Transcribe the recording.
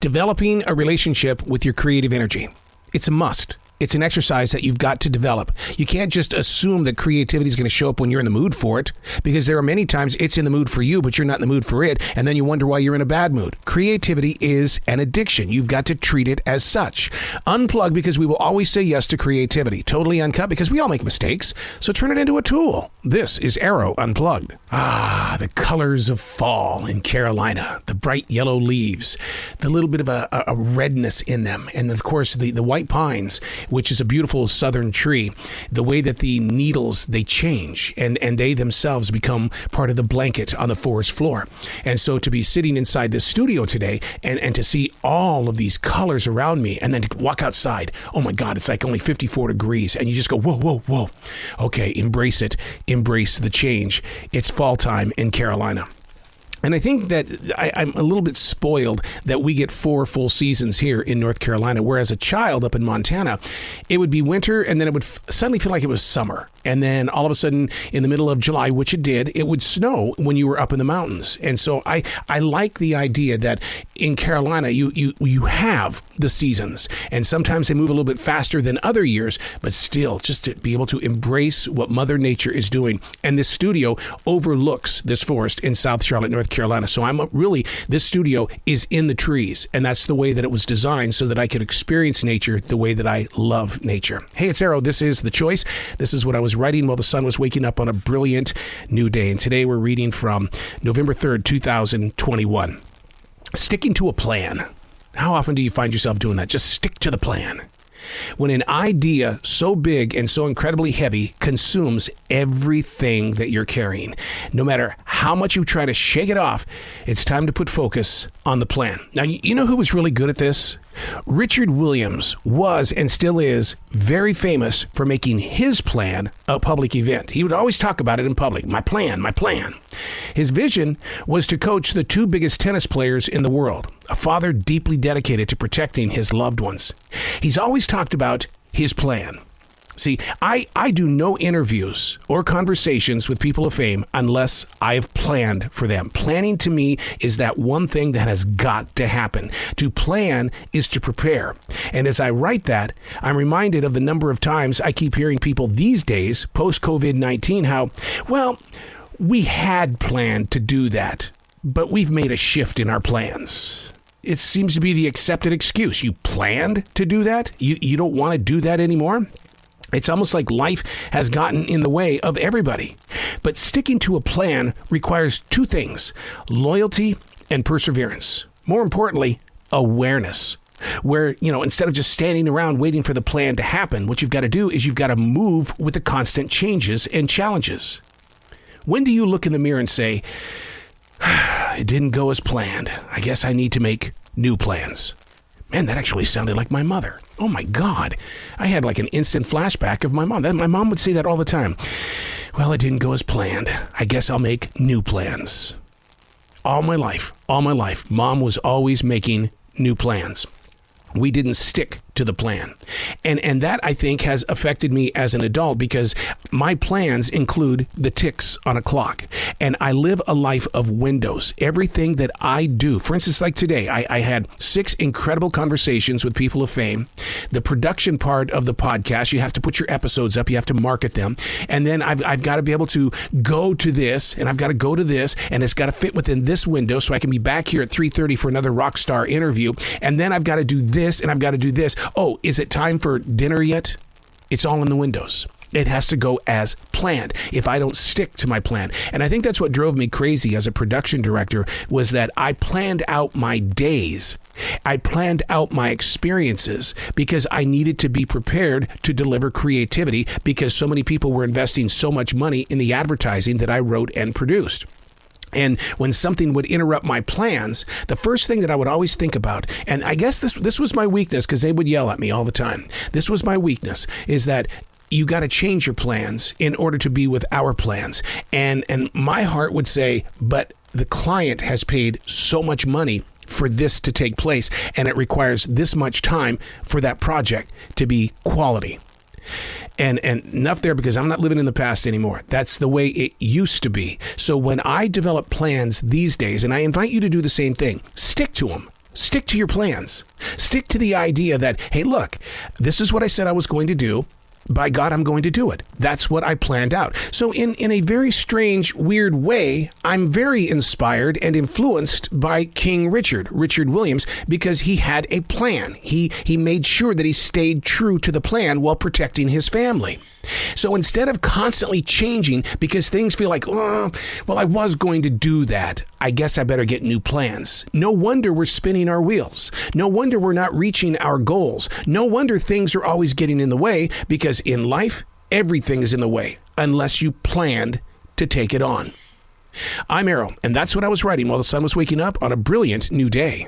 Developing a relationship with your creative energy. It's a must. It's an exercise that you've got to develop. You can't just assume that creativity is going to show up when you're in the mood for it, because there are many times it's in the mood for you, but you're not in the mood for it, and then you wonder why you're in a bad mood. Creativity is an addiction. You've got to treat it as such. Unplug, because we will always say yes to creativity. Totally Uncut, because we all make mistakes, so turn it into a tool. This is Arroe Unplugged. The colors of fall in Carolina, the bright yellow leaves, the little bit of a redness in them, and of course the white pines, which is a beautiful southern tree. The way that the needles, they change and they themselves become part of the blanket on the forest floor. And so to be sitting inside this studio today and to see all of these colors around me and then to walk outside, oh my God, it's like only 54 degrees. And you just go, whoa, whoa, whoa. Okay, embrace it. Embrace the change. It's fall time in Carolina. And I think that I'm a little bit spoiled that we get 4 full seasons here in North Carolina, whereas a child up in Montana, it would be winter and then it would suddenly feel like it was summer. And then all of a sudden in the middle of July, which it did, it would snow when you were up in the mountains. And so I like the idea that in Carolina, you have the seasons, and sometimes they move a little bit faster than other years, but still just to be able to embrace what Mother Nature is doing. And this studio overlooks this forest in South Charlotte, North Carolina. So this studio is in the trees, and that's the way that it was designed so that I could experience nature the way that I love nature. Hey, it's Arroe. This is The Choice. This is what I was writing while the sun was waking up on a brilliant new day. And today we're reading from November 3rd, 2021. Sticking to a plan. How often do you find yourself doing that? Just stick to the plan. When an idea so big and so incredibly heavy consumes everything that you're carrying, no matter how much you try to shake it off, it's time to put focus on the plan. Now, you know who was really good at this? Richard Williams was and still is very famous for making his plan a public event. He would always talk about it in public. My plan, my plan. His vision was to coach the 2 biggest tennis players in the world, a father deeply dedicated to protecting his loved ones. He's always talked about his plan. See, I do no interviews or conversations with people of fame unless I've planned for them. Planning to me is that one thing that has got to happen. To plan is to prepare. And as I write that, I'm reminded of the number of times I keep hearing people these days, post-COVID-19, how, well, we had planned to do that, but we've made a shift in our plans. It seems to be the accepted excuse. You planned to do that? You don't want to do that anymore? It's almost like life has gotten in the way of everybody. But sticking to a plan requires 2 things: loyalty and perseverance. More importantly, awareness. Where, instead of just standing around waiting for the plan to happen, what you've got to do is you've got to move with the constant changes and challenges. When do you look in the mirror and say, it didn't go as planned. I guess I need to make new plans? Man, that actually sounded like my mother. Oh my God. I had like an instant flashback of my mom. My mom would say that all the time. Well, it didn't go as planned. I guess I'll make new plans. All my life, Mom was always making new plans. We didn't stick to the plan. And that, I think, has affected me as an adult because my plans include the ticks on a clock. And I live a life of windows. Everything that I do, for instance, like today, I had 6 incredible conversations with people of fame. The production part of the podcast, you have to put your episodes up, you have to market them. And then I've got to be able to go to this, and I've got to go to this, and it's got to fit within this window so I can be back here at 3:30 for another rock star interview. And then I've got to do this, and I've got to do this. Oh, is it time for dinner yet? It's all in the windows. It has to go as planned if I don't stick to my plan. And I think that's what drove me crazy as a production director, was that I planned out my days. I planned out my experiences because I needed to be prepared to deliver creativity because so many people were investing so much money in the advertising that I wrote and produced. And when something would interrupt my plans, the first thing that I would always think about, and I guess this was my weakness because they would yell at me all the time. This was my weakness, is that you got to change your plans in order to be with our plans. And my heart would say, but the client has paid so much money for this to take place, and it requires this much time for that project to be quality. And enough there, because I'm not living in the past anymore. That's the way it used to be. So when I develop plans these days, and I invite you to do the same thing, stick to them. Stick to your plans. Stick to the idea that, hey, look, this is what I said I was going to do. By God, I'm going to do it. That's what I planned out. So in a very strange, weird way, I'm very inspired and influenced by King Richard Williams, because he had a plan. He made sure that he stayed true to the plan while protecting his family. So instead of constantly changing because things feel like, oh, well, I was going to do that, I guess I better get new plans. No wonder we're spinning our wheels. No wonder we're not reaching our goals. No wonder things are always getting in the way, because in life, everything is in the way unless you planned to take it on. I'm Arroe, and that's what I was writing while the sun was waking up on a brilliant new day.